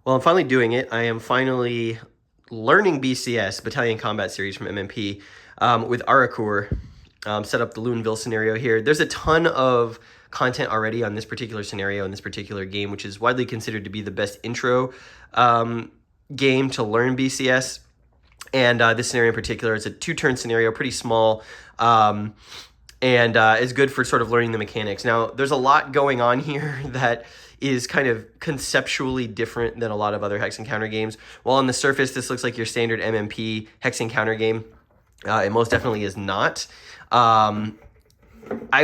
Well, I'm finally doing it. I am finally learning BCS, Battalion Combat Series from MMP, with Arracourt. Set up the Luneville scenario here. There's a ton of content already on this particular scenario in this particular game, which is widely considered to be the best intro game to learn BCS. And this scenario in particular is a two-turn scenario, pretty small, and is good for sort of learning the mechanics. Now, there's a lot going on here that is kind of conceptually different than a lot of other hex and counter games. While on the surface, this looks like your standard MMP hex and counter game, it most definitely is not. I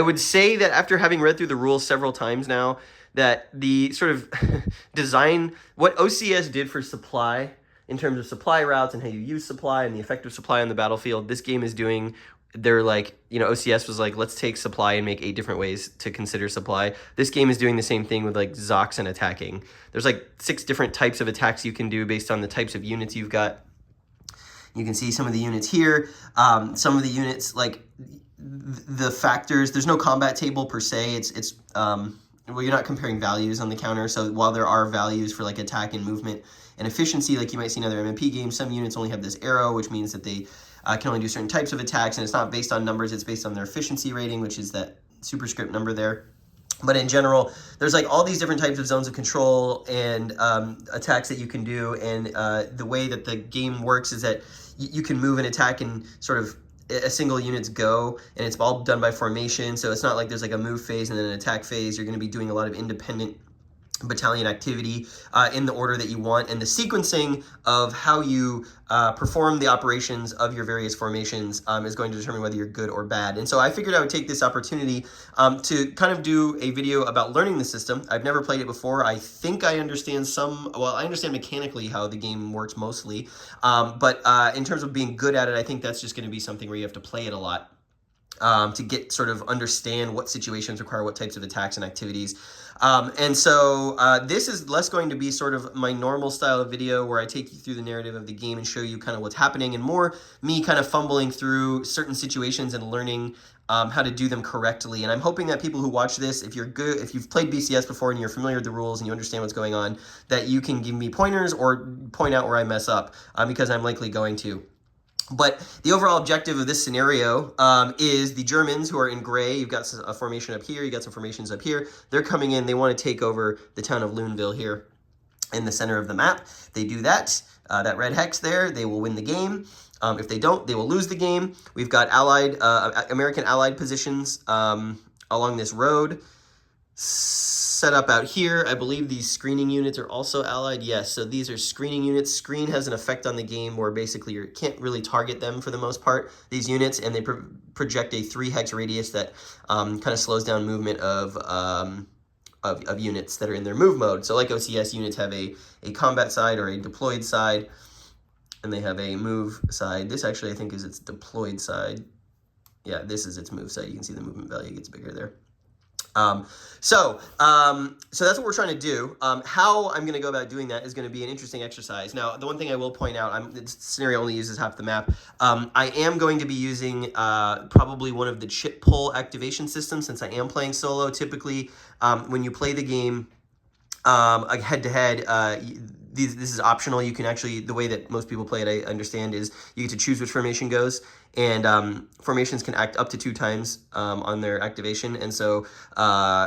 would say that after having read through the rules several times now, that the sort of design, what OCS did for supply in terms of supply routes and how you use supply and the effect of supply on the battlefield, this game is doing. They're like, OCS was like, let's take supply and make 8 different ways to consider supply. This game is doing the same thing with like Zocs and attacking. There's like 6 different types of attacks you can do based on the types of units you've got. You can see some of the units here. Some of the units, like the factors, there's no combat table per se. Well, you're not comparing values on the counter. So while there are values for like attack and movement and efficiency, like you might see in other MMP games, some units only have this arrow, which means that they can only do certain types of attacks, and it's not based on numbers, it's based on their efficiency rating, which is that superscript number there. But in general, there's like all these different types of zones of control and attacks that you can do, and the way that the game works is that you can move and attack in sort of a single unit's go, and it's all done by formation, so it's not like there's like a move phase and then an attack phase. You're going to be doing a lot of independent battalion activity in the order that you want, and the sequencing of how you perform the operations of your various formations is going to determine whether you're good or bad. And so I figured I would take this opportunity to kind of do a video about learning the system. I've never played it before. I think I understand I understand mechanically how the game works mostly, but in terms of being good at it, I think that's just going to be something where you have to play it a lot. To get sort of understand what situations require what types of attacks and activities. And so this is less going to be sort of my normal style of video where I take you through the narrative of the game and show you kind of what's happening, and more me kind of fumbling through certain situations and learning how to do them correctly. And I'm hoping that people who watch this, if you've played BCS before and you're familiar with the rules and you understand what's going on, that you can give me pointers or point out where I mess up, because I'm likely going to. But the overall objective of this scenario is the Germans, who are in gray. You've got a formation up here. You've got some formations up here. They're coming in. They want to take over the town of Luneville here in the center of the map. They do that. That red hex there, they will win the game. If they don't, they will lose the game. We've got American allied positions along this road. Set up out here. I believe these screening units are also allied. Yes, so these are screening units. Screen has an effect on the game where basically you can't really target them for the most part, these units, and they project a 3 hex radius that kind of slows down movement of units that are in their move mode. So like OCS, units have a combat side or a deployed side, and they have a move side. This actually I think is its deployed side. Yeah, this is its move side. You can see the movement value gets bigger there. So that's what we're trying to do. How I'm going to go about doing that is going to be an interesting exercise. Now, the one thing I will point out, this scenario only uses half the map. I am going to be using probably one of the chip pull activation systems, since I am playing solo. Typically, when you play the game head-to-head, this is optional. You can actually, the way that most people play it, I understand, is you get to choose which formation goes, and formations can act up to 2 times on their activation. And so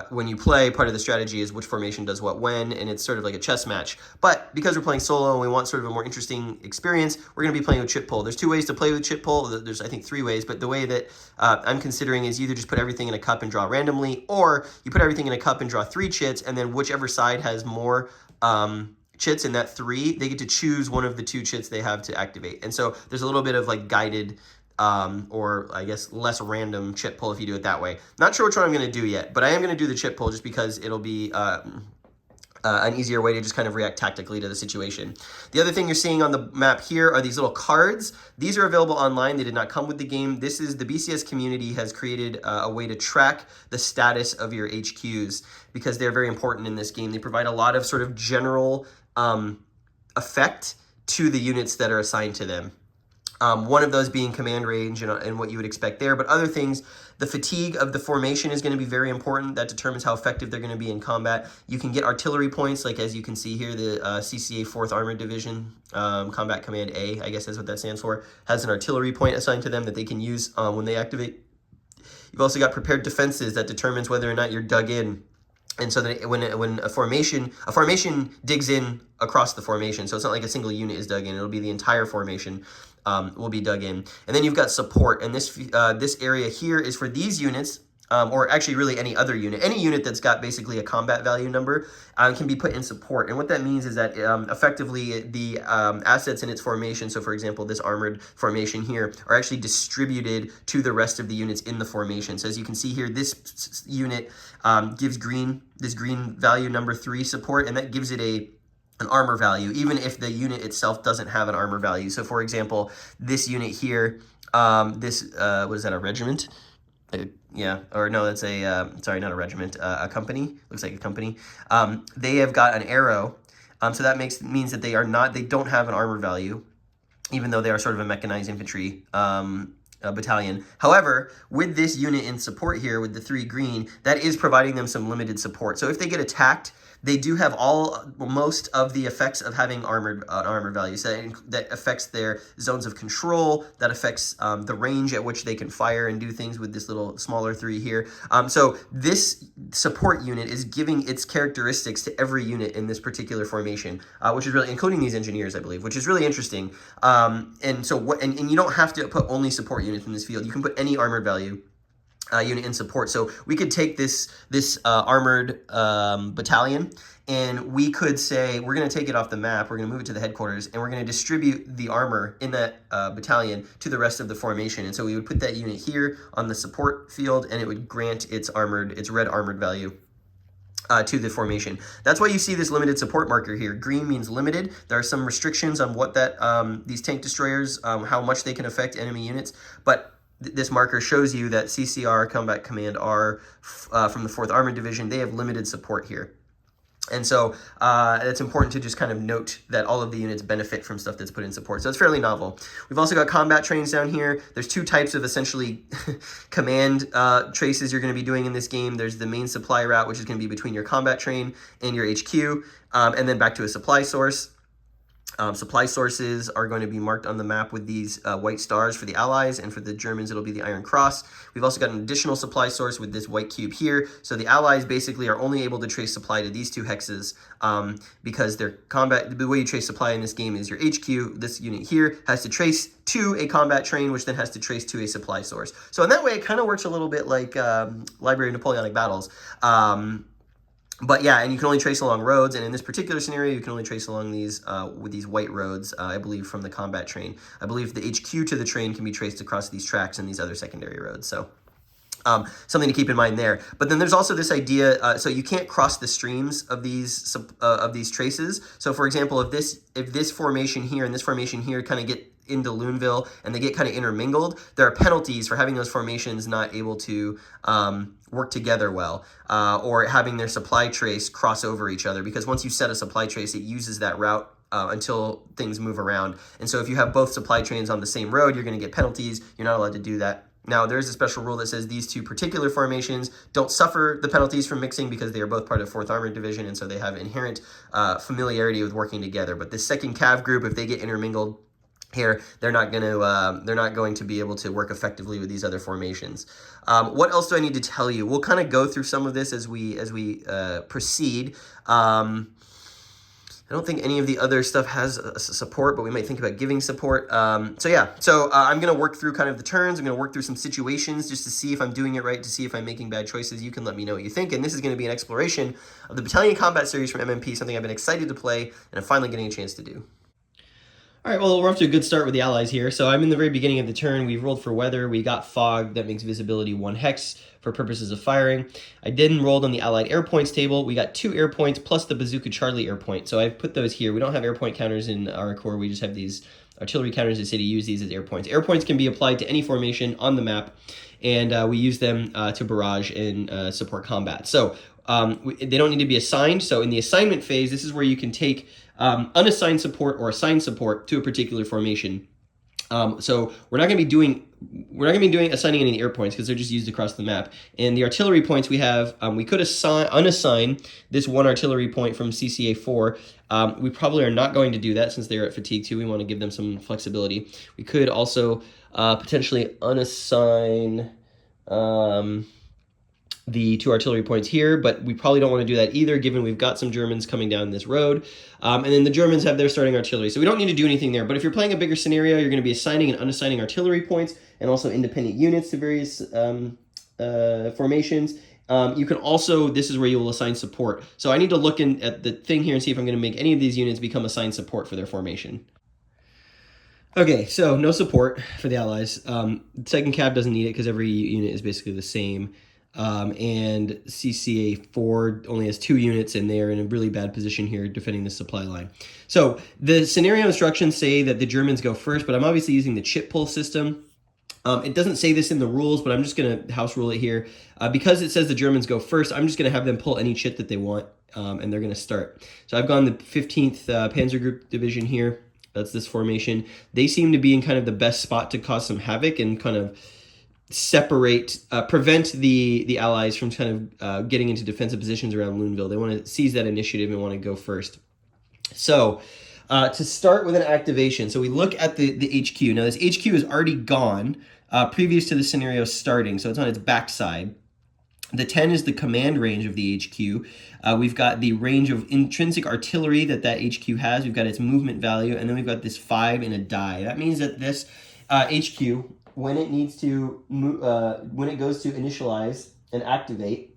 when you play, part of the strategy is which formation does what when, and it's sort of like a chess match. But because we're playing solo and we want sort of a more interesting experience, we're going to be playing with chip pull. There's 2 ways to play with chip pull. There's, I think, 3 ways, but the way that I'm considering is you either just put everything in a cup and draw randomly, or you put everything in a cup and draw 3 chits, and then whichever side has more chits in that 3, they get to choose one of the 2 chits they have to activate. And so there's a little bit of like guided or I guess less random chip pull if you do it that way. Not sure which one I'm going to do yet, but I am going to do the chip pull just because it'll be an easier way to just kind of react tactically to the situation. The other thing you're seeing on the map here are these little cards. These are available online. They did not come with the game. This is the BCS community has created a way to track the status of your HQs, because they're very important in this game. They provide a lot of sort of general effect to the units that are assigned to them. One of those being command range and what you would expect there, but other things The fatigue of the formation is going to be very important. That determines how effective they're going to be in combat. You can get artillery points, like as you can see here, the CCA 4th Armored Division, Combat Command A, I guess that's what that stands for, has an artillery point assigned to them that they can use when they activate. You've also got prepared defenses that determines whether or not you're dug in. And so that when a formation digs in across the formation, so it's not like a single unit is dug in, it'll be the entire formation will be dug in. And then you've got support, and this area here is for these units, or actually really any other unit. Any unit that's got basically a combat value number can be put in support. And what that means is that effectively the assets in its formation, so for example, this armored formation here, are actually distributed to the rest of the units in the formation. So as you can see here, this unit gives this green value number 3 support, and that gives it an armor value, even if the unit itself doesn't have an armor value. So for example, this unit here, what is that, a regiment? Yeah, or no, that's sorry, not a regiment, a company. Looks like a company. They have got an arrow, so that means that they don't have an armor value, even though they are sort of a mechanized infantry battalion. However, with this unit in support here, with the 3 green, that is providing them some limited support. So if they get attacked, they do have most of the effects of having armored values. That affects their zones of control, that affects the range at which they can fire and do things with this little smaller 3 here. So this support unit is giving its characteristics to every unit in this particular formation, which is really, including these engineers, I believe, which is really interesting. And you don't have to put only support units in this field. You can put any armored value unit in support. So we could take this armored battalion, and we could say we're going to take it off the map, we're going to move it to the headquarters, and we're going to distribute the armor in that battalion to the rest of the formation. And so we would put that unit here on the support field, and it would grant its red armored value to the formation. That's why you see this limited support marker here. Green means limited. There are some restrictions on what these tank destroyers, how much they can affect enemy units, but this marker shows you that CCR, Combat Command R, from the 4th Armored Division, they have limited support here. And so it's important to just kind of note that all of the units benefit from stuff that's put in support. So it's fairly novel. We've also got combat trains down here. There's 2 types of essentially command traces you're going to be doing in this game. There's the main supply route, which is going to be between your combat train and your HQ, and then back to a supply source. Supply sources are going to be marked on the map with these white stars for the Allies, and for the Germans it'll be the Iron Cross. We've also got an additional supply source with this white cube here. So the Allies basically are only able to trace supply to these 2 hexes because the way you trace supply in this game is your HQ, this unit here, has to trace to a combat train, which then has to trace to a supply source. So in that way, it kind of works a little bit like Library of Napoleonic Battles. But yeah, and you can only trace along roads, and in this particular scenario, you can only trace along these with these white roads, I believe, from the combat train. I believe the HQ to the train can be traced across these tracks and these other secondary roads. So something to keep in mind there. But then there's also this idea, so you can't cross the streams of these traces. So for example, if this formation here and this formation here kind of get into Luneville and they get kind of intermingled, there are penalties for having those formations not able to work together well, or having their supply trace cross over each other, because once you set a supply trace, it uses that route until things move around. And so if you have both supply trains on the same road, you're going to get penalties. You're not allowed to do that. Now, there's a special rule that says these 2 particular formations don't suffer the penalties from mixing because they are both part of 4th Armored Division, and so they have inherent familiarity with working together. But this 2nd Cav group, if they get intermingled here, they're not going to be able to work effectively with these other formations. What else do I need to tell you? We'll kind of go through some of this as we proceed. I don't think any of the other stuff has support, but we might think about giving support. I'm going to work through kind of the turns. I'm going to work through some situations just to see if I'm doing it right, to see if I'm making bad choices. You can let me know what you think. And this is going to be an exploration of the Battalion Combat Series from MMP, something I've been excited to play and I'm finally getting a chance to do. All right, well, we're off to a good start with the Allies here. So I'm in the very beginning of the turn. We've rolled for weather. We got fog. That makes visibility 1 hex for purposes of firing. I then rolled on the Allied air points table. We got 2 air points plus the Bazooka Charlie air point. So I've put those here. We don't have air point counters in Arracourt. We just have these artillery counters that say to use these as air points. Air points can be applied to any formation on the map, and we use them to barrage and support combat. So they don't need to be assigned. So in the assignment phase, this is where you can take unassigned support or assigned support to a particular formation. So we're not going to be doing we're not going to be assigning any air points because they're just used across the map. And the artillery points we have, we could unassign this one artillery point from CCA 4. We probably are not going to do that since they're at fatigue 2. We want to give them some flexibility. We could also potentially unassign the 2 artillery points here, but we probably don't want to do that either, given we've got some Germans coming down this road. And then the Germans have their starting artillery, so we don't need to do anything there. But if you're playing a bigger scenario, you're going to be assigning and unassigning artillery points and also independent units to various formations. You can also, this is where you will assign support. So I need to look at the thing here and see if I'm going to make any of these units become assigned support for their formation. Okay, so no support for the Allies. Second Cav doesn't need it because every unit is basically the same. And CCA 4 only has 2 units, and they are in a really bad position here defending the supply line. So the scenario instructions say that the Germans go first, but I'm obviously using the chip pull system. It doesn't say this in the rules, but I'm just going to house rule it here. Because it says the Germans go first, I'm just going to have them pull any chit that they want, and they're going to start. So I've gone the 15th Panzer Group Division here. That's this formation. They seem to be in kind of the best spot to cause some havoc and kind of prevent the Allies from kind of getting into defensive positions around Luneville. They want to seize that initiative and want to go first. So to start with an activation, so we look at the HQ. Now this HQ is already gone previous to the scenario starting, so it's on its backside. The 10 is the command range of the HQ. We've got the range of intrinsic artillery that HQ has. We've got its movement value, and then we've got this 5 in a die. That means that this HQ, when it needs to when it goes to initialize and activate,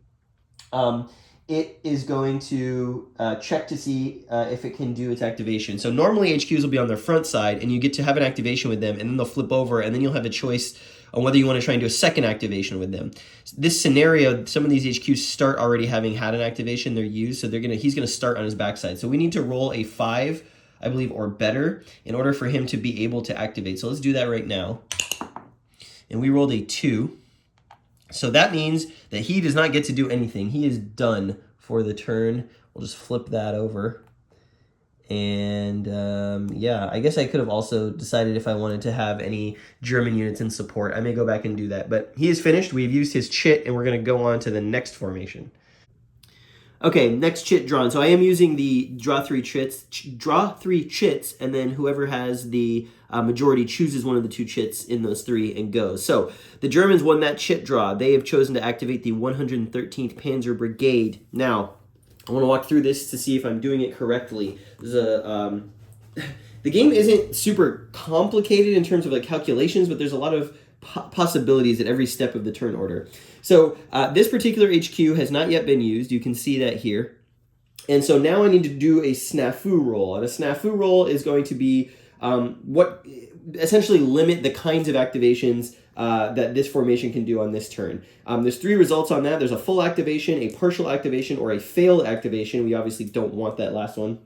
it is going to check to see if it can do its activation. So normally HQs will be on their front side, and you get to have an activation with them, and then they'll flip over, and then you'll have a choice on whether you want to try and do a second activation with them. This scenario, some of these HQs start already having had an activation they're used, so he's gonna start on his backside. So we need to roll a 5, I believe, or better in order for him to be able to activate. So let's do that right now. And we rolled a 2. So that means that he does not get to do anything. He is done for the turn. We'll just flip that over. And yeah, I guess I could have also decided if I wanted to have any German units in support. I may go back and do that. But he is finished. We've used his chit, and we're going to go on to the next formation. Okay, next chit drawn. So I am using the draw 3 chits, and then whoever has the majority chooses one of the 2 chits in those 3 and goes. So the Germans won that chit draw. They have chosen to activate the 113th Panzer Brigade. Now, I want to walk through this to see if I'm doing it correctly. The game isn't super complicated in terms of like calculations, but there's a lot of possibilities at every step of the turn order. So this particular HQ has not yet been used. You can see that here. And so now I need to do a snafu roll. And a snafu roll is going to be what essentially limit the kinds of activations that this formation can do on this turn. There's 3 results on that. There's a full activation, a partial activation, or a failed activation. We obviously don't want that last one,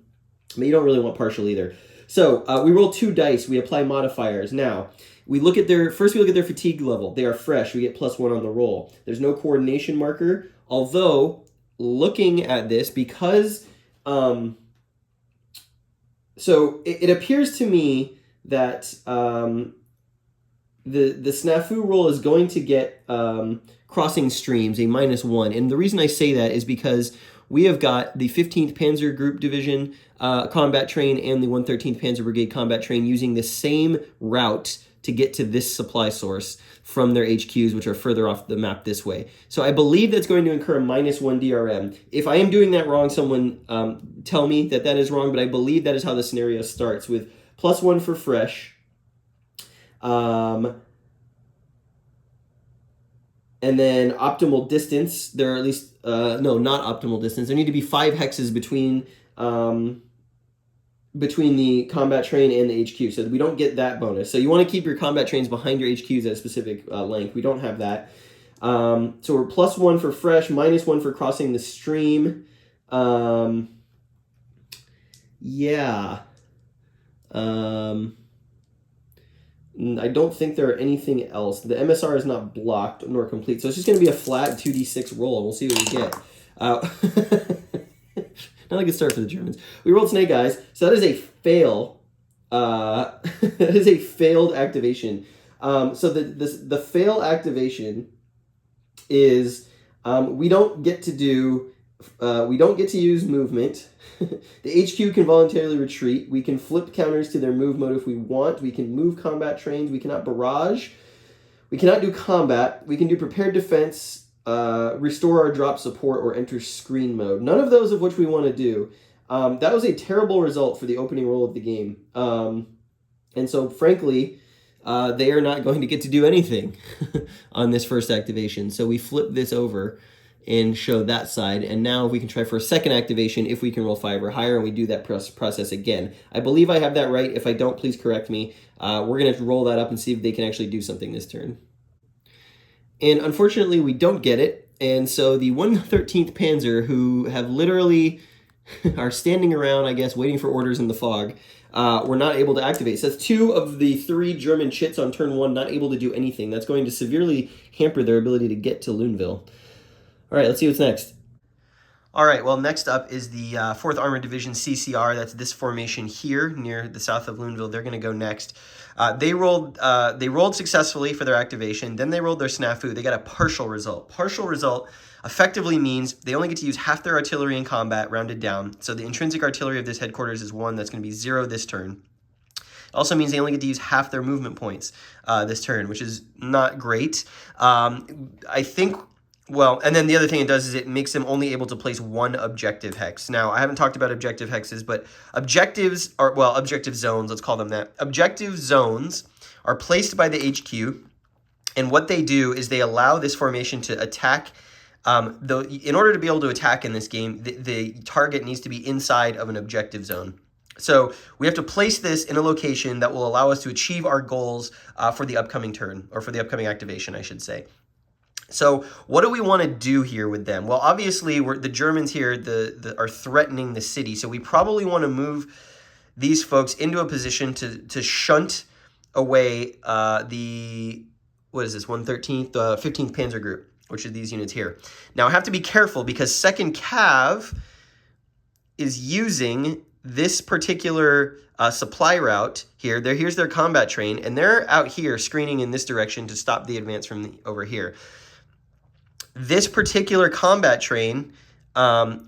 but you don't really want partial either. So we roll 2 dice. We apply modifiers. Now, we look at their fatigue level. They are fresh. We get +1 on the roll. There's no coordination marker, although looking at this, because so it appears to me that the snafu roll is going to get crossing streams, a -1. And the reason I say that is because we have got the 15th Panzer Group Division combat train and the 113th Panzer Brigade combat train using the same route to get to this supply source from their HQs, which are further off the map this way. So I believe that's going to incur a -1 DRM. If I am doing that wrong, someone tell me that is wrong, but I believe that is how the scenario starts, with +1 for fresh. And then optimal distance, there are at least, no, not optimal distance. There need to be 5 hexes between the combat train and the HQ, so we don't get that bonus. So you want to keep your combat trains behind your HQs at a specific length. We don't have that. So we're +1 for fresh, -1 for crossing the stream. Yeah. I don't think there are anything else. The MSR is not blocked nor complete, so it's just going to be a flat 2d6 roll, and we'll see what we get. Not a good start for the Germans. We rolled snake eyes, so that is a fail. That is a failed activation. So the fail activation is we don't get to use movement. The HQ can voluntarily retreat. We can flip counters to their move mode if we want. We can move combat trains. We cannot barrage. We cannot do combat. We can do prepared defense, restore our drop support, or enter screen mode. None of those of which we want to do. That was a terrible result for the opening roll of the game. And so, frankly, they are not going to get to do anything on this first activation. So we flip this over and show that side. And now we can try for a second activation if we can roll 5 or higher, and we do that process again. I believe I have that right. If I don't, please correct me. We're going to roll that up and see if they can actually do something this turn. And unfortunately, we don't get it. And so the 113th Panzer, who have literally are standing around, I guess, waiting for orders in the fog, were not able to activate. So that's 2 of the 3 German chits on turn 1 not able to do anything. That's going to severely hamper their ability to get to Luneville. All right, let's see what's next. All right, well, next up is the 4th Armored Division CCR. That's this formation here near the south of Luneville. They're going to go next. They rolled successfully for their activation. Then they rolled their snafu. They got a partial result. Partial result effectively means they only get to use half their artillery in combat, rounded down. So the intrinsic artillery of this headquarters is 1. That's going to be 0 this turn. It also means they only get to use half their movement points this turn, which is not great. I think... Well, and then the other thing it does is it makes them only able to place 1 objective hex. Now, I haven't talked about objective hexes, but objective zones, let's call them that. Objective zones are placed by the HQ, and what they do is they allow this formation to attack. In order to be able to attack in this game, the target needs to be inside of an objective zone. So we have to place this in a location that will allow us to achieve our goals for the upcoming turn, or for the upcoming activation, I should say. So what do we want to do here with them? Well, obviously, the Germans here are threatening the city, so we probably want to move these folks into a position to shunt away the 113th, 15th Panzer Group, which are these units here. Now, I have to be careful because 2nd Cav is using this particular supply route here. Here's their combat train, and they're out here screening in this direction to stop the advance from over here. This particular combat train,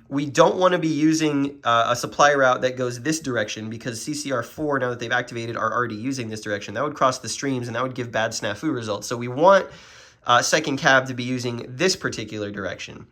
we don't want to be using a supply route that goes this direction because CCR4, now that they've activated, are already using this direction. That would cross the streams, and that would give bad snafu results. So we want 2nd Cav to be using this particular direction.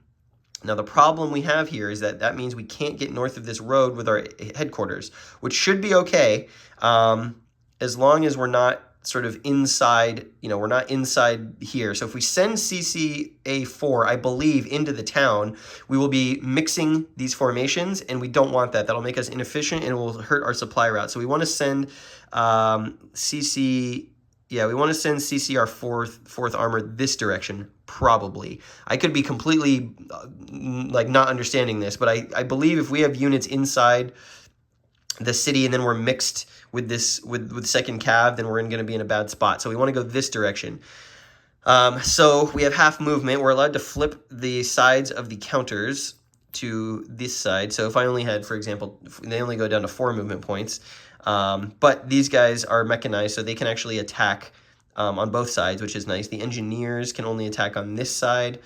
Now, the problem we have here is that means we can't get north of this road with our headquarters, which should be okay as long as we're not sort of inside, we're not inside here. So if we send CCA4, I believe, into the town, we will be mixing these formations, and we don't want that. That'll make us inefficient, and it will hurt our supply route. So we want to send CCR 4th Armored this direction, probably. I could be completely, not understanding this, but I believe if we have units inside the city and then we're mixed with 2nd Cav, then we're going to be in a bad spot. So we want to go this direction. So we have half movement. We're allowed to flip the sides of the counters to this side. So if I only had, for example, they only go down to 4 movement points. But these guys are mechanized, so they can actually attack on both sides, which is nice. The engineers can only attack on this side.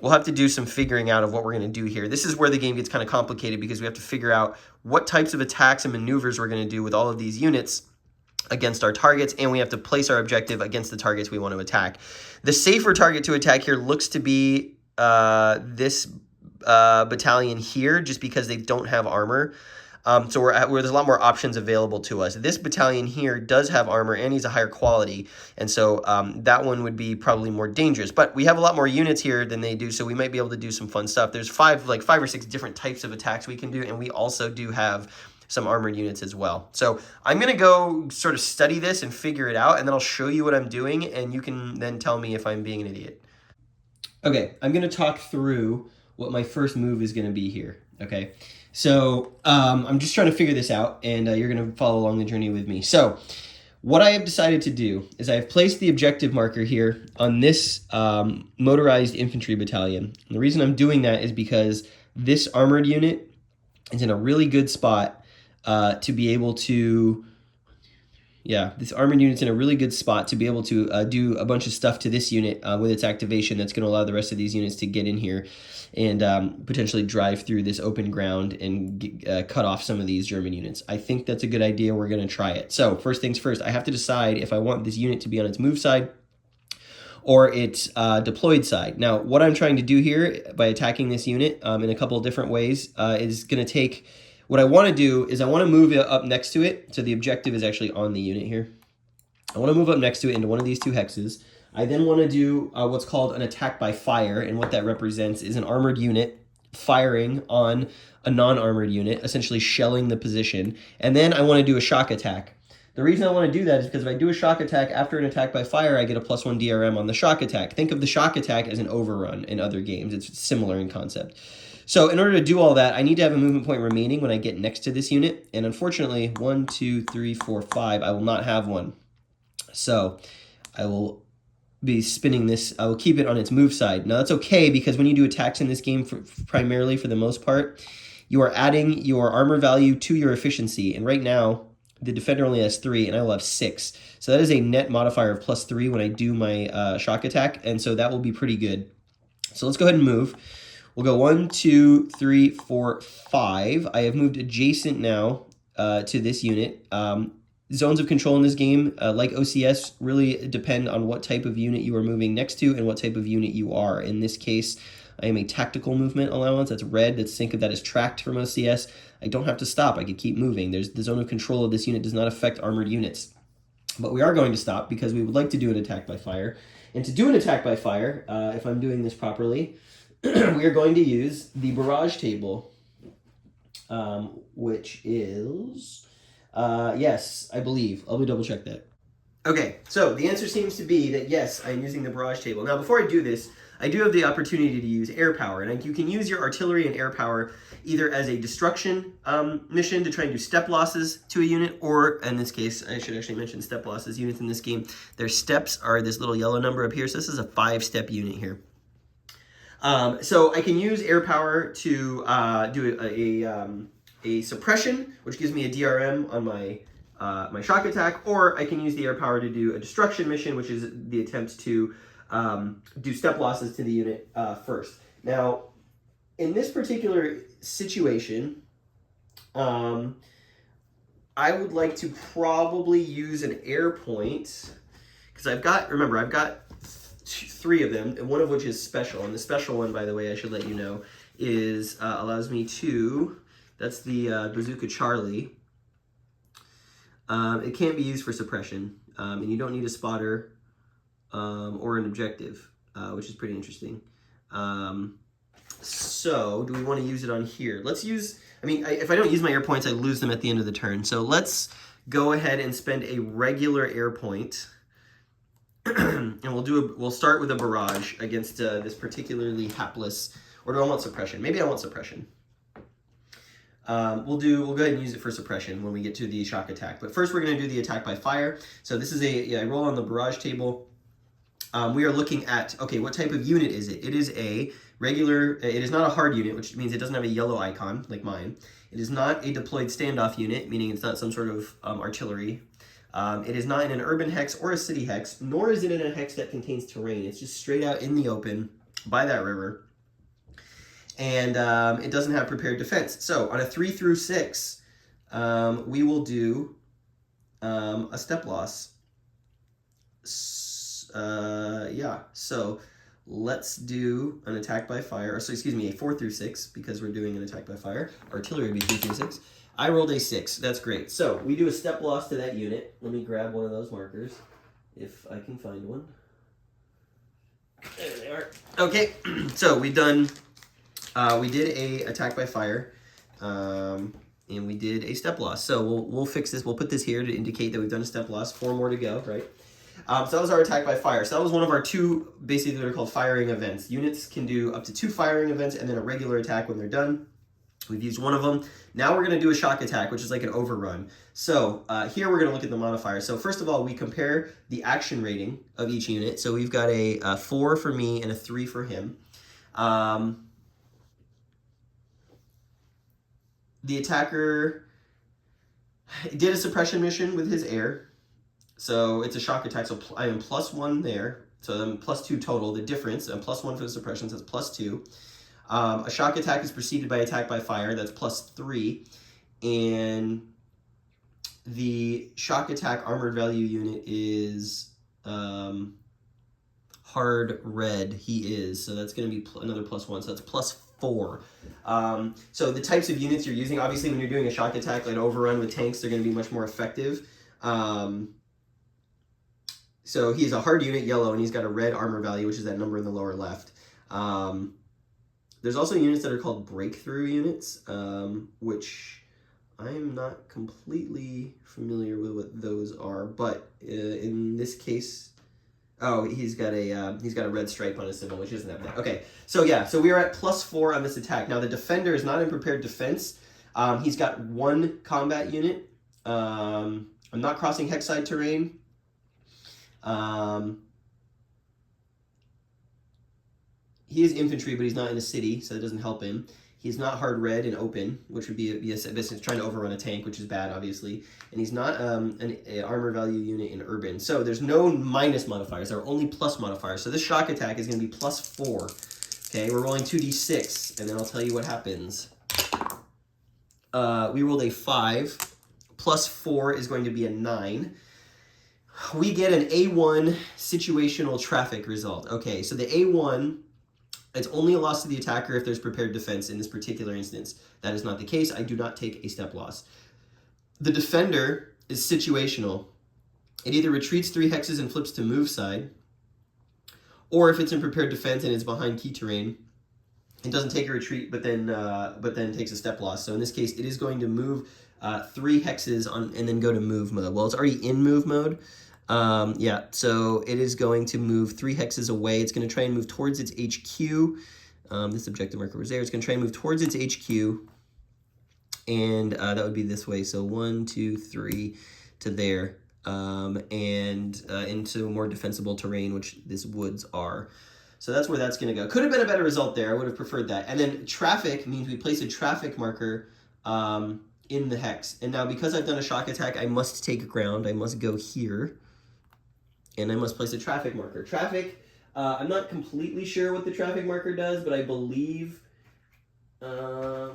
We'll have to do some figuring out of what we're going to do here. This is where the game gets kind of complicated because we have to figure out what types of attacks and maneuvers we're going to do with all of these units against our targets, and we have to place our objective against the targets we want to attack. The safer target to attack here looks to be this battalion here, just because they don't have armor. So there's a lot more options available to us. This battalion here does have armor, and he's a higher quality, and so that one would be probably more dangerous. But we have a lot more units here than they do, so we might be able to do some fun stuff. There's 5 or 6 different types of attacks we can do, and we also do have some armored units as well. So I'm going to go sort of study this and figure it out, and then I'll show you what I'm doing, and you can then tell me if I'm being an idiot. Okay, I'm going to talk through what my first move is going to be here, okay? So I'm just trying to figure this out, and you're going to follow along the journey with me. So what I have decided to do is I have placed the objective marker here on this motorized infantry battalion. And the reason I'm doing that is because this armored unit is in a really good spot to be able to Yeah, this armored unit's in a really good spot to be able to do a bunch of stuff to this unit with its activation that's going to allow the rest of these units to get in here and potentially drive through this open ground and cut off some of these German units. I think that's a good idea. We're going to try it. So first things first, I have to decide if I want this unit to be on its move side or its deployed side. Now, what I'm trying to do here by attacking this unit in a couple of different ways is going to take... What I want to do is I want to move it up next to it. So the objective is actually on the unit here. I want to move up next to it into one of these two hexes. I then want to do what's called an attack by fire, and what that represents is an armored unit firing on a non-armored unit, essentially shelling the position. And then I want to do a shock attack. The reason I want to do that is because if I do a shock attack after an attack by fire, I get a +1 DRM on the shock attack. Think of the shock attack as an overrun in other games. It's similar in concept. So in order to do all that, I need to have a movement point remaining when I get next to this unit. And unfortunately, 1, 2, 3, 4, 5, I will not have one. So I will be spinning this. I will keep it on its move side. Now that's okay, because when you do attacks in this game, primarily for the most part, you are adding your armor value to your efficiency. And right now, the defender only has 3, and I will have 6. So that is a net modifier of +3 when I do my shock attack, and so that will be pretty good. So let's go ahead and move. We'll go 1, 2, 3, 4, 5. I have moved adjacent now to this unit. Zones of control in this game, like OCS, really depend on what type of unit you are moving next to and what type of unit you are. In this case, I am a tactical movement allowance. That's red. Let's think of that as tracked from OCS. I don't have to stop. I can keep moving. The zone of control of this unit does not affect armored units. But we are going to stop because we would like to do an attack by fire. And to do an attack by fire, if I'm doing this properly, we are going to use the barrage table, which is, yes, I believe. Let me double check that. Okay, so the answer seems to be that yes, I'm using the barrage table. Now, before I do this, I do have the opportunity to use air power, and you can use your artillery and air power either as a destruction mission to try and do step losses to a unit, or in this case, I should actually mention step losses. Units in this game, their steps are this little yellow number up here, so this is a 5-step unit here. So I can use air power to do a suppression, which gives me a DRM on my my shock attack, or I can use the air power to do a destruction mission, which is the attempt to do step losses to the unit first. Now, in this particular situation, I would like to probably use an air point, because I've got 3 of them, and one of which is special. And the special one, by the way, I should let you know, is allows me to, that's the Bazooka Charlie. It can't be used for suppression, and you don't need a spotter or an objective, which is pretty interesting. So do we want to use it on here? Let's use, if I don't use my air points, I lose them at the end of the turn. So let's go ahead and spend a regular air point. And we'll start with a barrage against this particularly hapless, or do I want suppression? Maybe I want suppression. We'll go ahead and use it for suppression when we get to the shock attack. But first we're going to do the attack by fire. So this is I roll on the barrage table. We are looking at, okay, what type of unit is it? It is a regular, it is not a hard unit, which means it doesn't have a yellow icon like mine. It is not a deployed standoff unit, meaning it's not some sort of artillery. It is not in an urban hex or a city hex, nor is it in a hex that contains terrain. It's just straight out in the open by that river. And it doesn't have prepared defense. So on a 3 through 6, we will do a step loss. Yeah, so let's do an attack by fire. So excuse me, a 4 through 6, because we're doing an attack by fire. Artillery would be 3 through 6. I rolled a 6. That's great. So we do a step loss to that unit. Let me grab one of those markers, if I can find one. There they are. Okay, so we've done. We did a attack by fire, and we did a step loss. So we'll fix this. We'll put this here to indicate that we've done a step loss. 4 more to go, right? So that was our attack by fire. So that was one of our 2, basically, that are called firing events. Units can do up to 2 firing events and then a regular attack when they're done. We've used one of them. Now we're going to do a shock attack, which is like an overrun. So here we're going to look at the modifiers. So first of all, we compare the action rating of each unit. So we've got a 4 for me and a 3 for him. The attacker did a suppression mission with his air. So it's a shock attack, so I am +1 there. So I'm +2 total. The difference, I'm +1 for the suppression, so it's +2. A shock attack is preceded by attack by fire, that's +3. And the shock attack armored value unit is hard red, he is. So that's going to be another +1, so that's +4. So the types of units you're using, obviously when you're doing a shock attack, like overrun with tanks, they're going to be much more effective. So he's a hard unit, yellow, and he's got a red armor value, which is that number in the lower left. There's also units that are called breakthrough units, which I'm not completely familiar with what those are, but in this case, oh, he's got a red stripe on his symbol, which isn't that bad. Okay, so yeah, so we are at +4 on this attack. Now the defender is not in prepared defense. He's got 1 combat unit. I'm not crossing hexside terrain. He is infantry, but he's not in a city, so that doesn't help him. He's not hard red and open, which would be trying to overrun a tank, which is bad, obviously. And he's not an armor value unit in urban. So there's no minus modifiers. There are only plus modifiers. So this shock attack is going to be +4. Okay, we're rolling 2d6, and then I'll tell you what happens. We rolled a 5. +4 is going to be a 9. We get an A1 situational traffic result. Okay, so the A1... it's only a loss to the attacker if there's prepared defense in this particular instance. That is not the case. I do not take a step loss. The defender is situational. It either retreats 3 hexes and flips to move side, or if it's in prepared defense and it's behind key terrain, it doesn't take a retreat, but then takes a step loss. So in this case, it is going to move 3 hexes on and then go to move mode. Well, it's already in move mode. Yeah, so it is going to move 3 hexes away. It's going to try and move towards its HQ. This objective marker was there. It's going to try and move towards its HQ, and that would be this way. So 1, 2, 3 to there, and into more defensible terrain, which these woods are. So that's where that's going to go. Could have been a better result there. I would have preferred that. And then traffic means we place a traffic marker in the hex. And now because I've done a shock attack, I must take ground. I must go here. And I must place a traffic marker. Traffic, I'm not completely sure what the traffic marker does, but I believe, yeah,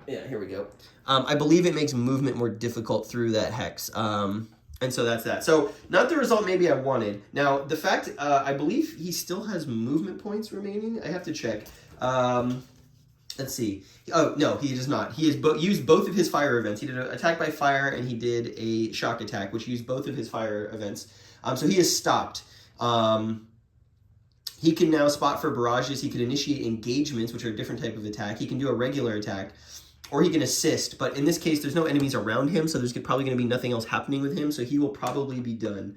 here we go. I believe it makes movement more difficult through that hex. And so that's that. So not the result maybe I wanted. Now, the fact, I believe he still has movement points remaining. I have to check. Let's see. Oh, no, he does not. He has used both of his fire events. He did an attack by fire, and he did a shock attack, which used both of his fire events. So he has stopped. He can now spot for barrages. He can initiate engagements, which are a different type of attack. He can do a regular attack, or he can assist. But in this case, there's no enemies around him, so there's probably going to be nothing else happening with him, so he will probably be done.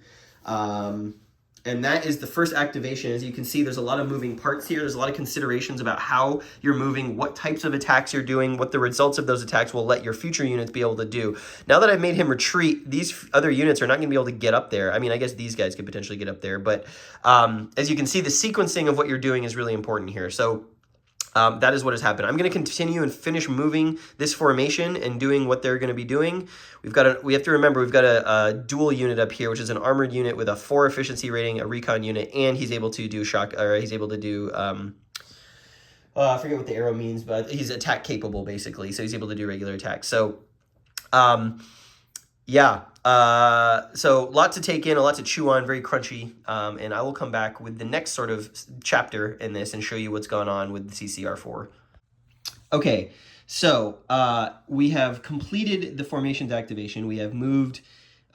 And that is the first activation. As you can see, there's a lot of moving parts here. There's a lot of considerations about how you're moving, what types of attacks you're doing, what the results of those attacks will let your future units be able to do. Now that I've made him retreat, these other units are not going to be able to get up there. I mean, I guess these guys could potentially get up there. But as you can see, the sequencing of what you're doing is really important here. So that is what has happened. I'm going to continue and finish moving this formation and doing what they're going to be doing. We have to remember we've got a dual unit up here, which is an armored unit with a 4 efficiency rating, a recon unit, and he's able to do shock, or he's able to do I forget what the arrow means, but he's attack capable basically. So he's able to do regular attacks. So yeah. So a lot to take in, a lot to chew on, very crunchy. And I will come back with the next sort of chapter in this and show you what's going on with the CCR4. Okay, so we have completed the formations activation. We have moved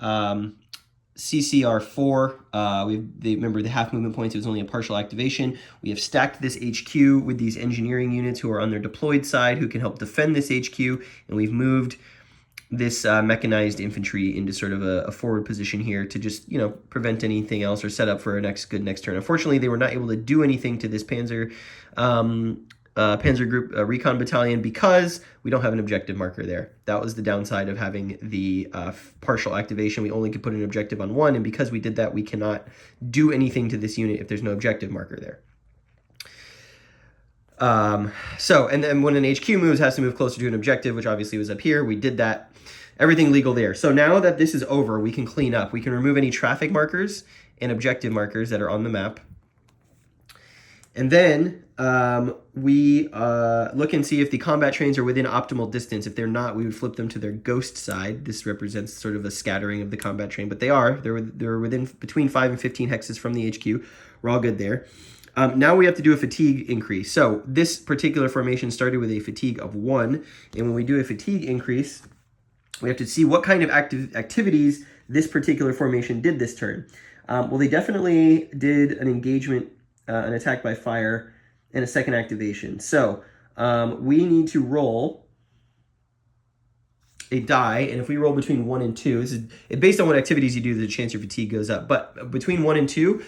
CCR4. Remember the half movement points, it was only a partial activation. We have stacked this HQ with these engineering units who are on their deployed side who can help defend this HQ. And we've moved this mechanized infantry into sort of a forward position here to just, prevent anything else or set up for a next turn. Unfortunately, they were not able to do anything to this Panzer group recon battalion because we don't have an objective marker there. That was the downside of having the partial activation. We only could put an objective on one, and because we did that, we cannot do anything to this unit if there's no objective marker there. And then when an HQ moves, it has to move closer to an objective, which obviously was up here. We did that. everything legal there. So now that this is over, we can clean up. We can remove any traffic markers and objective markers that are on the map. And then we look and see if the combat trains are within optimal distance. If they're not, we would flip them to their ghost side. This represents sort of a scattering of the combat train, but they are. They're within between 5 and 15 hexes from the HQ. We're all good there. Now we have to do a fatigue increase. So this particular formation started with a fatigue of 1, and when we do a fatigue increase, we have to see what kind of activities this particular formation did this turn. Well, they definitely did an engagement, an attack by fire, and a second activation. So we need to roll a die, and if we roll between 1 and 2, this is based on what activities you do, the chance your fatigue goes up. But between 1 and 2,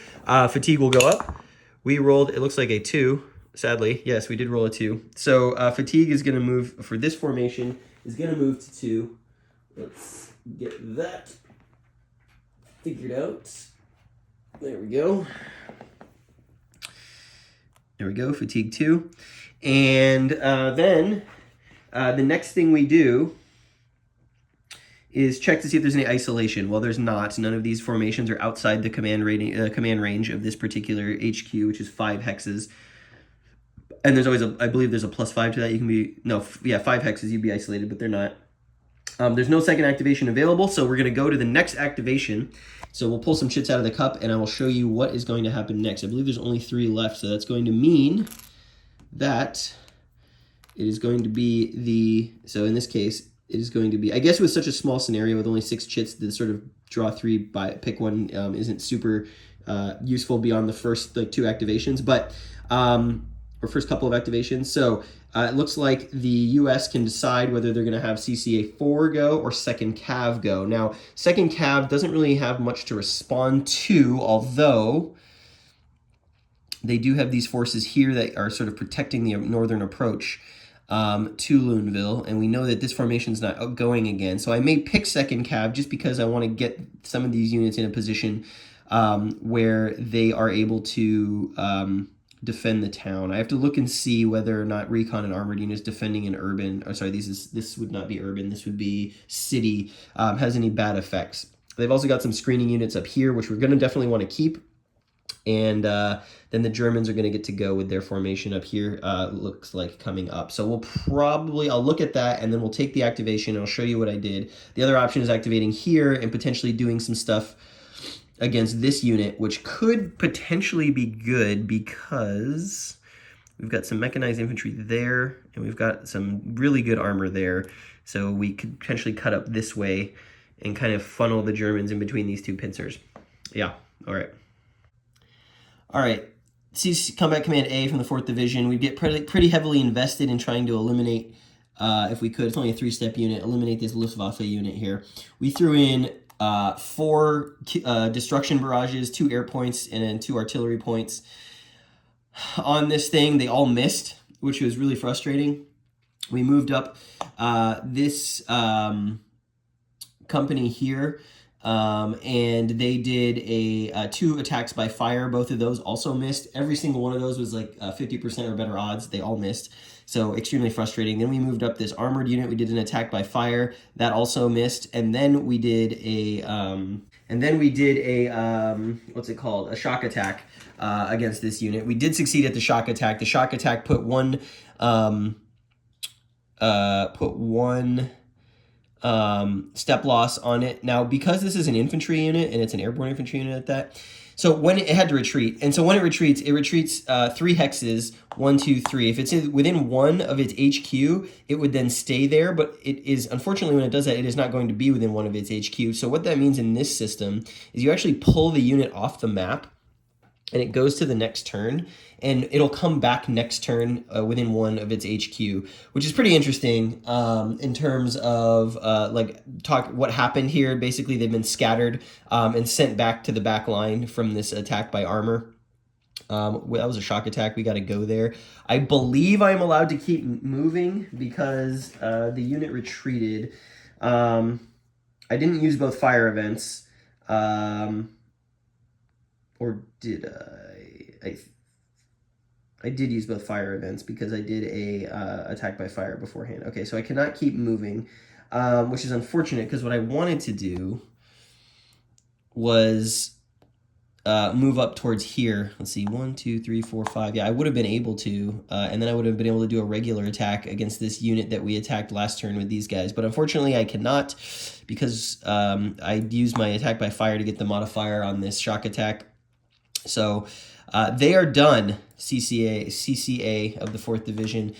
fatigue will go up. We rolled, it looks like a 2, sadly. Yes, we did roll a 2. So fatigue is going to move, for this formation, is going to move to 2. Let's get that figured out. There we go. There we go, fatigue 2. And then the next thing we do is check to see if there's any isolation. Well, there's not. None of these formations are outside the command range of this particular HQ, which is 5 hexes. And there's always I believe there's a +5 to that. You can be, 5 hexes, you'd be isolated, but they're not. There's no second activation available, so we're going to go to the next activation. So we'll pull some chits out of the cup, and I will show you what is going to happen next. I believe there's only 3 left, so that's going to mean that it is going to be so in this case, it is going to be, I guess with such a small scenario with only 6 chits, the sort of draw 3 by pick one isn't super useful beyond the first 2 activations, but or first couple of activations. So it looks like the U.S. can decide whether they're going to have CCA 4 go or 2nd Cav go. Now, 2nd Cav doesn't really have much to respond to, although they do have these forces here that are sort of protecting the northern approach to Luneville, and we know that this formation's not going again. So I may pick 2nd Cav just because I want to get some of these units in a position where they are able to defend the town. I have to look and see whether or not recon and armored units defending an urban, or sorry, this would not be urban, this would be city, has any bad effects. They've also got some screening units up here, which we're going to definitely want to keep. And then the Germans are going to get to go with their formation up here, looks like coming up. So I'll look at that, and then we'll take the activation, and I'll show you what I did. The other option is activating here and potentially doing some stuff against this unit, which could potentially be good because we've got some mechanized infantry there, and we've got some really good armor there. So we could potentially cut up this way and kind of funnel the Germans in between these 2 pincers. Yeah, all right. All right, see Combat Command A from the 4th Division. We'd get pretty heavily invested in trying to eliminate, if we could, it's only a 3-step unit, eliminate this Luftwaffe unit here. We threw in 4 destruction barrages, 2 air points, and then 2 artillery points. On this thing, they all missed, which was really frustrating. We moved up this company here, and they did 2 attacks by fire. Both of those also missed. Every single one of those was like 50% or better odds. They all missed. So extremely frustrating. Then we moved up this armored unit. We did an attack by fire. That also missed. And then we did a what's it called? A shock attack against this unit. We did succeed at the shock attack. The shock attack put one step loss on it. Now, because this is an infantry unit, and it's an airborne infantry unit at that, so when it had to retreat, and so when it retreats 3 hexes, 1, 2, 3. If it's within 1 of its HQ, it would then stay there, but it is, unfortunately, when it does that, it is not going to be within 1 of its HQ. So what that means in this system is you actually pull the unit off the map, and it goes to the next turn, and it'll come back next turn within 1 of its HQ, which is pretty interesting in terms of what happened here. Basically, they've been scattered and sent back to the back line from this attack by armor. That was a shock attack. We got to go there. I believe I'm allowed to keep moving because the unit retreated. I didn't use both fire events. Or did I did use both fire events because I did a attack by fire beforehand. Okay, so I cannot keep moving. which is unfortunate because what I wanted to do was move up towards here. Let's see, 1, 2, 3, 4, 5. Yeah, I would have been able to, and then I would have been able to do a regular attack against this unit that we attacked last turn with these guys. But unfortunately, I cannot because I used my attack by fire to get the modifier on this shock attack. So they are done, CCA of the 4th Division.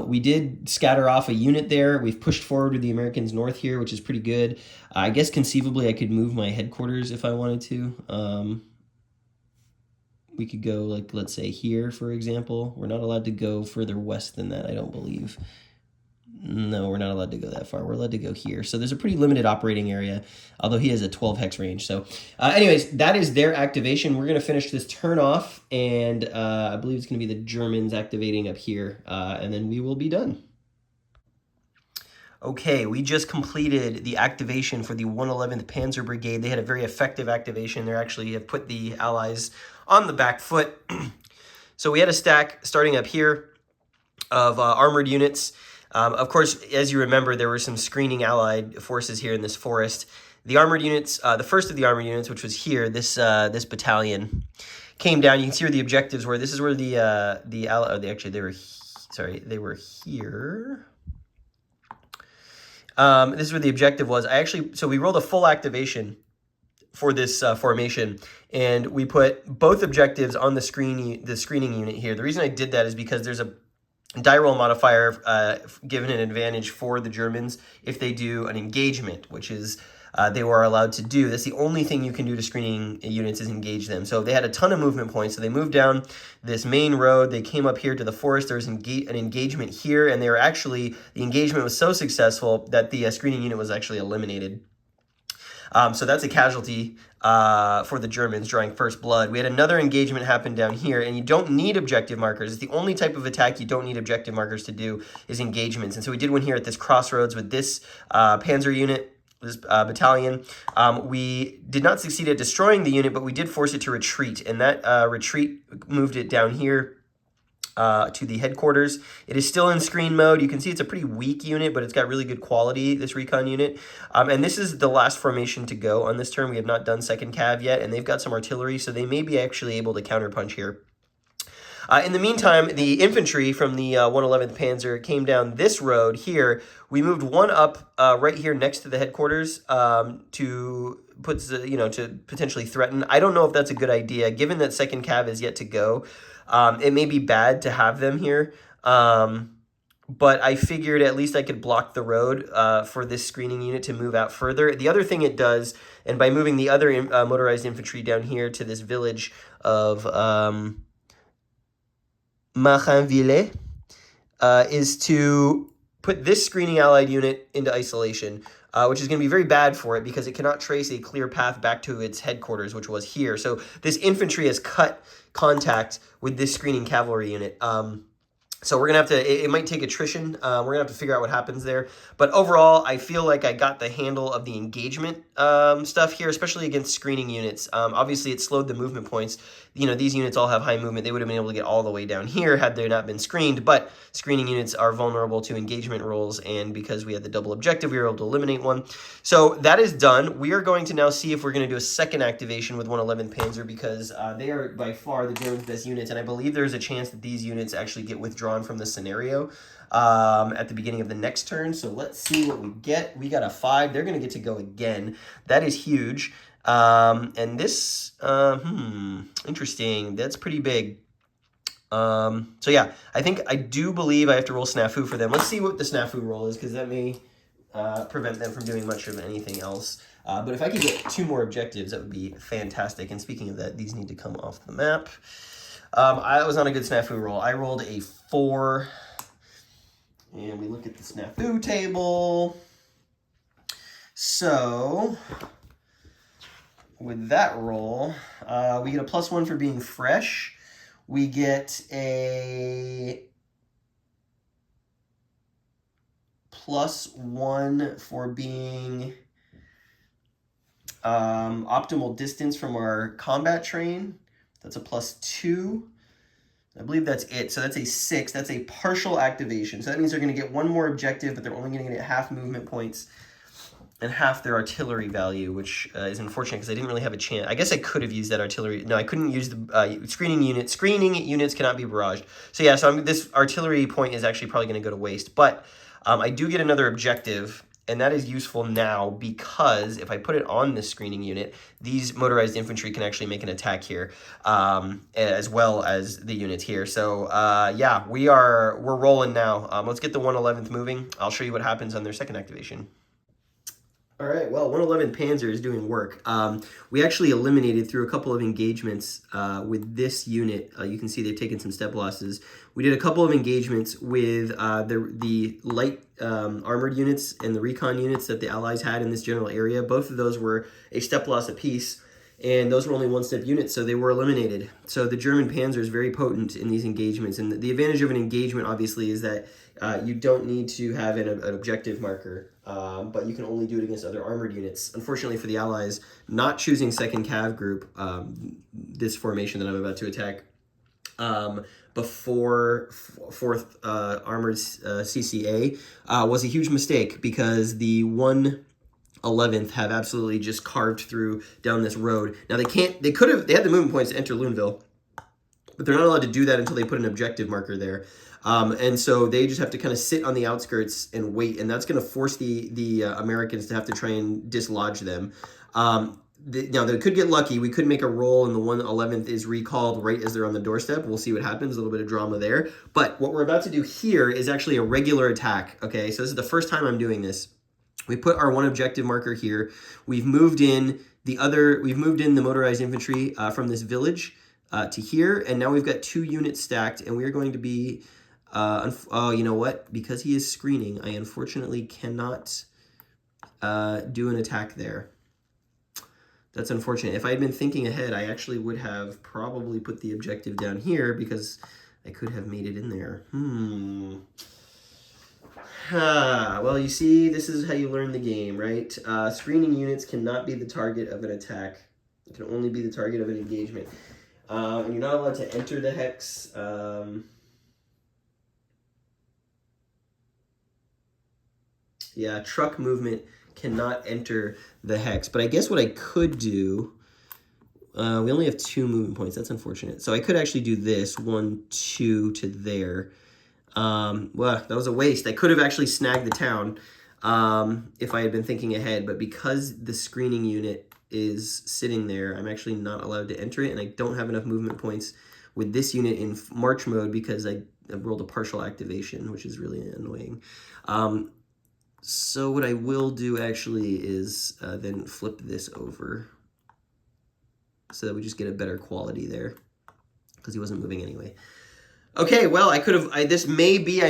We did scatter off a unit there. We've pushed forward with the Americans north here, which is pretty good. I guess conceivably I could move my headquarters if I wanted to. We could go, like, let's say here, for example. We're not allowed to go further west than that, I don't believe. No, we're not allowed to go that far. We're allowed to go here. So there's a pretty limited operating area, although he has a 12 hex range. So anyways, that is their activation. We're going to finish this turn off, and I believe it's going to be the Germans activating up here, and then we will be done. Okay, we just completed the activation for the 111th Panzer Brigade. They had a very effective activation. They actually have put the Allies on the back foot. So we had a stack starting up here of armored units. Of course, as you remember, there were some screening Allied forces here in this forest. The armored units, the first of the armored units, which was here, this battalion, came down. You can see where the objectives were. This is where they were here. This is where the objective was. So we rolled a full activation for this formation, and we put both objectives on the screening unit here. The reason I did that is because there's a die roll modifier given an advantage for the Germans if they do an engagement, which is they were allowed to do. That's the only thing you can do to screening units is engage them. So they had a ton of movement points. So they moved down this main road. They came up here to the forest. There was an engagement here, and the engagement was so successful that the screening unit was actually eliminated. So that's a casualty for the Germans drawing first blood. We had another engagement happen down here, and you don't need objective markers. It's the only type of attack you don't need objective markers to do is engagements. And so we did one here at this crossroads with this Panzer unit, this battalion. We did not succeed at destroying the unit, but we did force it to retreat, and that retreat moved it down here to the headquarters. It is still in screen mode. You can see it's a pretty weak unit, but it's got really good quality, this recon unit. And this is the last formation to go on this turn. We have not done second cav yet, and they've got some artillery, so they may be actually able to counterpunch here. In the meantime, the infantry from the 111th Panzer came down this road here. We moved one up right here next to the headquarters to potentially threaten. I don't know if that's a good idea, given that second cav is yet to go. It may be bad to have them here, but I figured at least I could block the road for this screening unit to move out further. The other thing it does, and by moving the other motorized infantry down here to this village of Marinville, is to put this screening Allied unit into isolation, which is going to be very bad for it because it cannot trace a clear path back to its headquarters, which was here. So this infantry has cut contact with this screening cavalry unit. So we're going to have to, it might take attrition. We're going to have to figure out what happens there. But overall, I feel like I got the handle of the engagement stuff here, especially against screening units. Obviously, it slowed the movement points. You know, these units all have high movement. They would have been able to get all the way down here had they not been screened. But screening units are vulnerable to engagement rolls. And because we had the double objective, we were able to eliminate one. So that is done. We are going to now see if we're going to do a second activation with 111th Panzer because they are by far the Germans' best units. And I believe there's a chance that these units actually get withdrawn from the scenario at the beginning of the next turn. So let's see what we get. We got a 5. They're going to get to go again. That is huge. And this, interesting. That's pretty big. So yeah, I do believe I have to roll snafu for them. Let's see what the snafu roll is, because that may prevent them from doing much of anything else. But if I could get 2 more objectives, that would be fantastic. And speaking of that, these need to come off the map. I was on a good snafu roll. I rolled a 4. And we look at the snafu table. So with that roll, we get a +1 for being fresh. We get a +1 for being optimal distance from our combat train. That's a +2. I believe that's it. So that's a 6. That's a partial activation. So that means they're going to get one more objective, but they're only going to get half movement points and half their artillery value, which is unfortunate because I didn't really have a chance. I guess I could have used that artillery. No, I couldn't use the screening unit. Screening units cannot be barraged. So yeah, so this artillery point is actually probably going to go to waste. But I do get another objective, and that is useful now because if I put it on this screening unit, these motorized infantry can actually make an attack here, as well as the units here. So yeah, we're rolling now. Let's get the 111th moving. I'll show you what happens on their second activation. All right, well, 111th Panzer is doing work. We actually eliminated through a couple of engagements with this unit. You can see they've taken some step losses. We did a couple of engagements with the light armored units and the recon units that the Allies had in this general area. Both of those were a step loss apiece, and those were only one-step units, so they were eliminated. So the German Panzer is very potent in these engagements, and the advantage of an engagement, obviously, is that you don't need to have an objective marker, but you can only do it against other armored units. Unfortunately for the Allies, not choosing 2nd Cav Group, this formation that I'm about to attack, before 4th Armored CCA was a huge mistake because the 111th have absolutely just carved through down this road. Now they had the movement points to enter Luneville, but they're not allowed to do that until they put an objective marker there. And so they just have to kind of sit on the outskirts and wait, and that's going to force the Americans to have to try and dislodge them. Now, they could get lucky. We could make a roll, and the 111th is recalled right as they're on the doorstep. We'll see what happens. A little bit of drama there. But what we're about to do here is actually a regular attack, okay? So this is the first time I'm doing this. We put our one objective marker here. We've moved in the motorized infantry from this village to here, and now we've got 2 units stacked, and we are going to be... oh, you know what? Because he is screening, I unfortunately cannot do an attack there. That's unfortunate. If I had been thinking ahead, I actually would have probably put the objective down here because I could have made it in there. Well, you see, this is how you learn the game, right? Screening units cannot be the target of an attack. It can only be the target of an engagement. And you're not allowed to enter the hex. Yeah, truck movement cannot enter the hex. But I guess what I could do, we only have 2 movement points. That's unfortunate. So I could actually do this, 1, 2 to there. Well, that was a waste. I could have actually snagged the town if I had been thinking ahead. But because the screening unit is sitting there, I'm actually not allowed to enter it. And I don't have enough movement points with this unit in march mode because I rolled a partial activation, which is really annoying. So what I will do actually is then flip this over so that we just get a better quality there because he wasn't moving anyway. Okay, well, I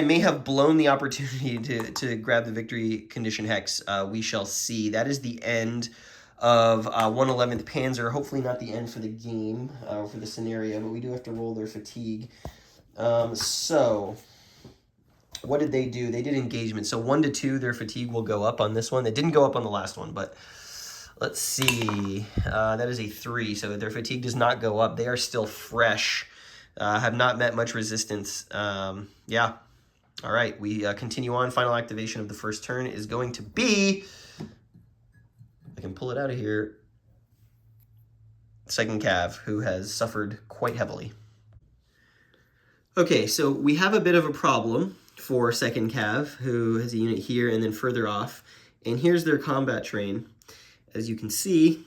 may have blown the opportunity to grab the victory condition hex. We shall see. That is the end of 111th Panzer. Hopefully not the end for the game or for the scenario, but we do have to roll their fatigue. So... what did they do? They did engagement. So 1 to 2, their fatigue will go up on this one. It didn't go up on the last one, but let's see. That is a 3, so their fatigue does not go up. They are still fresh, have not met much resistance. Yeah. All right, we continue on. Final activation of the first turn is going to be, I can pull it out of here, 2nd Cav, who has suffered quite heavily. Okay, so we have a bit of a problem for 2nd Cav, who has a unit here and then further off. And here's their combat train. As you can see,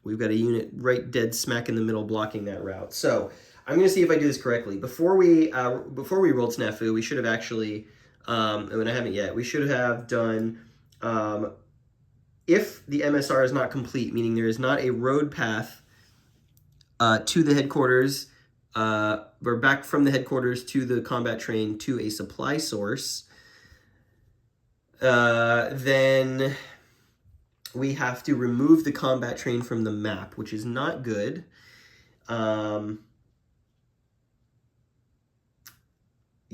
we've got a unit right dead smack in the middle blocking that route. So I'm going to see if I do this correctly. Before we rolled Snafu, we should have actually, and I haven't yet, we should have done, if the MSR is not complete, meaning there is not a road path to the headquarters, or back from the headquarters to the combat train to a supply source, then we have to remove the combat train from the map, which is not good.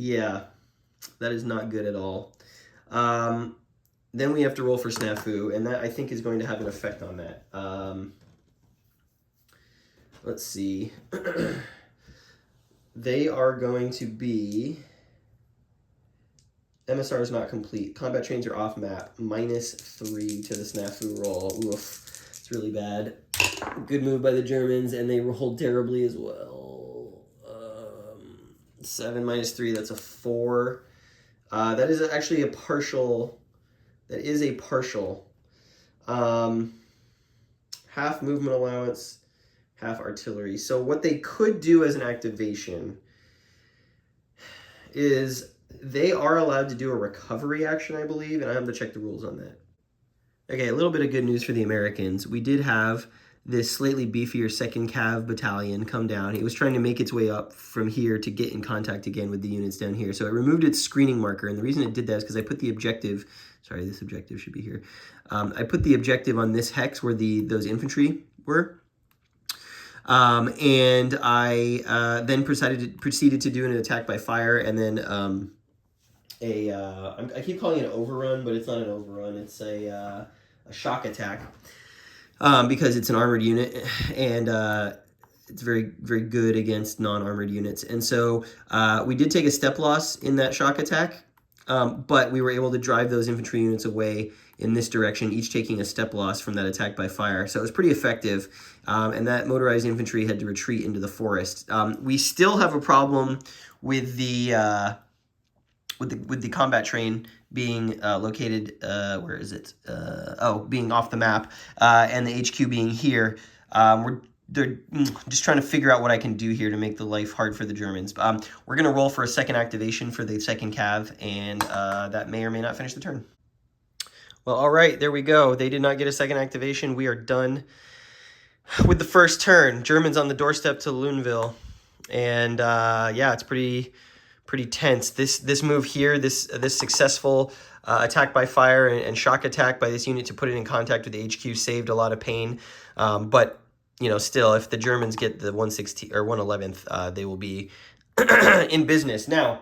Yeah, that is not good at all. Then we have to roll for Snafu, and that I think is going to have an effect on that. Let's see. they are going to be... MSR is not complete. Combat trains are off map. -3 to the snafu roll. Oof. It's really bad. Good move by the Germans, and they rolled terribly as well. 7 -3, that's a 4. That is actually a partial. That is a partial. Half movement allowance, half artillery. So what they could do as an activation is they are allowed to do a recovery action, I believe, and I have to check the rules on that. Okay, a little bit of good news for the Americans. We did have this slightly beefier 2nd Cav Battalion come down. It was trying to make its way up from here to get in contact again with the units down here. So it removed its screening marker, and the reason it did that is because I put the objective, sorry, this objective should be here. I put the objective on this hex where those infantry were. And I then proceeded to do an attack by fire, and then I keep calling it an overrun, but it's not an overrun. It's a shock attack because it's an armored unit, and it's very, very good against non-armored units. And so we did take a step loss in that shock attack, but we were able to drive those infantry units away in this direction, each taking a step loss from that attack by fire. So it was pretty effective, and that motorized infantry had to retreat into the forest. We still have a problem with the combat train being located, where is it? Being off the map, and the HQ being here. They're just trying to figure out what I can do here to make the life hard for the Germans. We're going to roll for a second activation for the 2nd Cav, and that may or may not finish the turn. Well, all right, there we go. They did not get a second activation. We are done with the first turn. Germans on the doorstep to Luneville. And yeah, it's pretty tense. This move here, this successful attack by fire and shock attack by this unit to put it in contact with the HQ saved a lot of pain. But you know, still, if the Germans get the 116 or 111th, they will be in business. Now,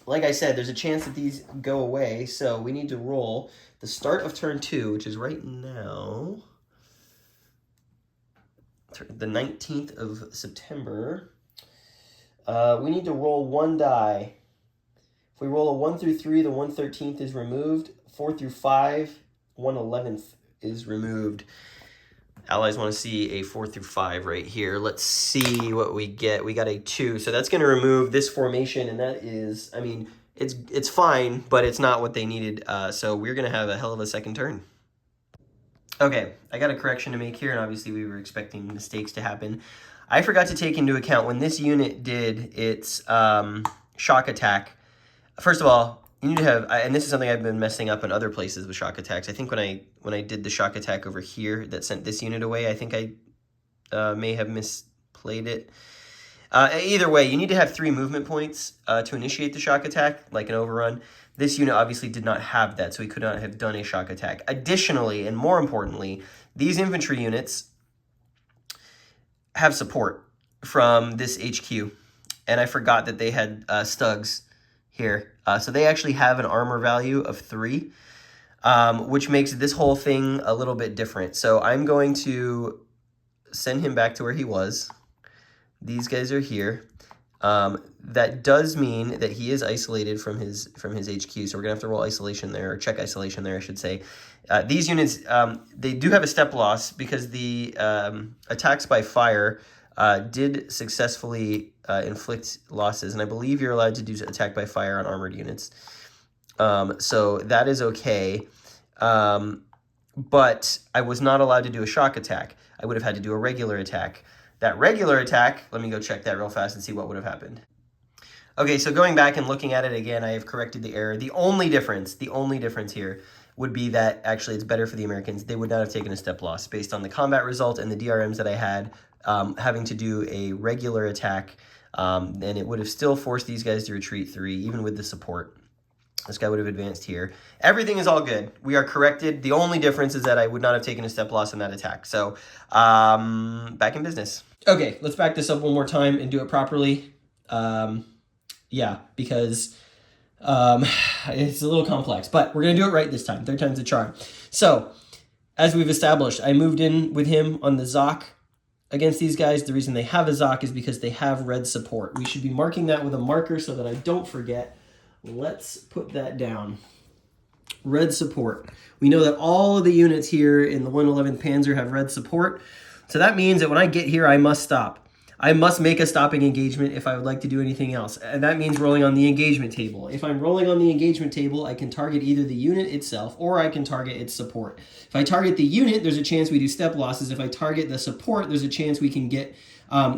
like I said, there's a chance that these go away, so we need to roll the start of turn 2, which is right now, the 19th of September. We need to roll 1 die. If we roll a 1 through 3, the 113th is removed. 4 through 5, 111th is removed. Allies want to see a 4 through 5 right here. Let's see what we get. We got a 2, so that's going to remove this formation, and that is, I mean, it's fine, but it's not what they needed. So we're going to have a hell of a second turn. Okay, I got a correction to make here, and obviously we were expecting mistakes to happen. I forgot to take into account when this unit did its shock attack. First of all, you need to have, and this is something I've been messing up in other places with shock attacks. I think when I did the shock attack over here that sent this unit away, I think I may have misplayed it. Either way, you need to have 3 movement points to initiate the shock attack, like an overrun. This unit obviously did not have that, so he could not have done a shock attack. Additionally, and more importantly, these infantry units have support from this HQ, and I forgot that they had stugs here. So they actually have an armor value of 3, which makes this whole thing a little bit different. So I'm going to send him back to where he was. These guys are here. That does mean that he is isolated from his HQ, so we're gonna have to roll isolation there, or check isolation there, I should say. These units, they do have a step loss because the attacks by fire did successfully inflict losses, and I believe you're allowed to do attack by fire on armored units. So that is okay. But I was not allowed to do a shock attack. I would have had to do a regular attack. That regular attack, let me go check that real fast and see what would have happened. Okay, so going back and looking at it again, I have corrected the error. The only difference here would be that actually it's better for the Americans. They would not have taken a step loss based on the combat result and the DRMs that I had, having to do a regular attack, and it would have still forced these guys to retreat 3, even with the support. This guy would have advanced here. Everything is all good. We are corrected. The only difference is that I would not have taken a step loss in that attack. So, back in business. Okay, let's back this up one more time and do it properly. Yeah, because it's a little complex, but we're going to do it right this time. 3rd time's the charm. So, as we've established, I moved in with him on the Zoc. against these guys. The reason they have a ZOC is because they have red support. We should be marking that with a marker so that I don't forget. Let's put that down. Red support. We know that all of the units here in the 111th Panzer have red support. So that means that when I get here, I must stop. I must make a stopping engagement if I would like to do anything else. And that means rolling on the engagement table. If I'm rolling on the engagement table, I can target either the unit itself or I can target its support. If I target the unit, there's a chance we do step losses. If I target the support, there's a chance we can get,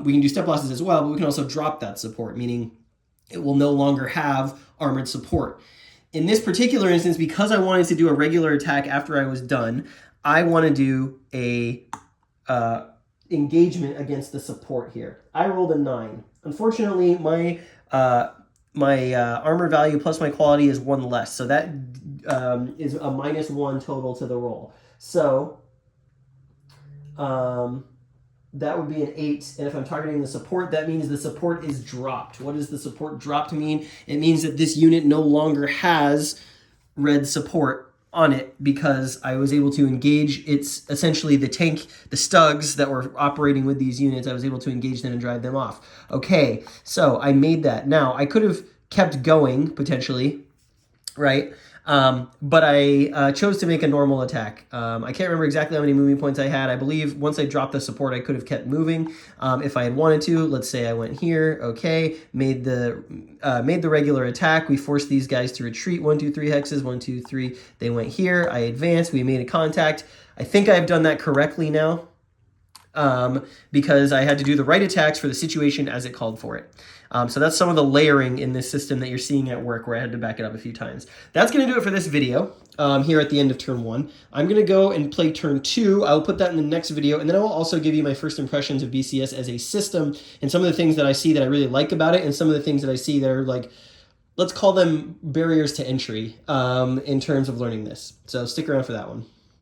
we can do step losses as well, but we can also drop that support, meaning it will no longer have armored support. In this particular instance, because I wanted to do a regular attack after I was done, I want to do a engagement against the support here. I rolled a 9. Unfortunately, my armor value plus my quality is 1 less, so that is a -1 total to the roll. So that would be an 8, and if I'm targeting the support, that means the support is dropped. What does the support dropped mean? It means that this unit no longer has red support on it because I was able to engage its essentially the tank, the stugs that were operating with these units. I was able to engage them and drive them off. Okay, so I made that. Now, I could have kept going potentially, right? But I chose to make a normal attack. I can't remember exactly how many moving points I had. I believe once I dropped the support, I could have kept moving if I had wanted to. Let's say I went here, okay, made the regular attack. We forced these guys to retreat. 1, 2, 3 hexes, 1, 2, 3. They went here. I advanced. We made a contact. I think I've done that correctly now because I had to do the right attacks for the situation as it called for it. So that's some of the layering in this system that you're seeing at work where I had to back it up a few times. That's going to do it for this video here at the end of turn 1. I'm going to go and play turn 2. I'll put that in the next video, and then I will also give you my first impressions of BCS as a system and some of the things that I see that I really like about it and some of the things that I see that are like, let's call them barriers to entry in terms of learning this. So stick around for that one.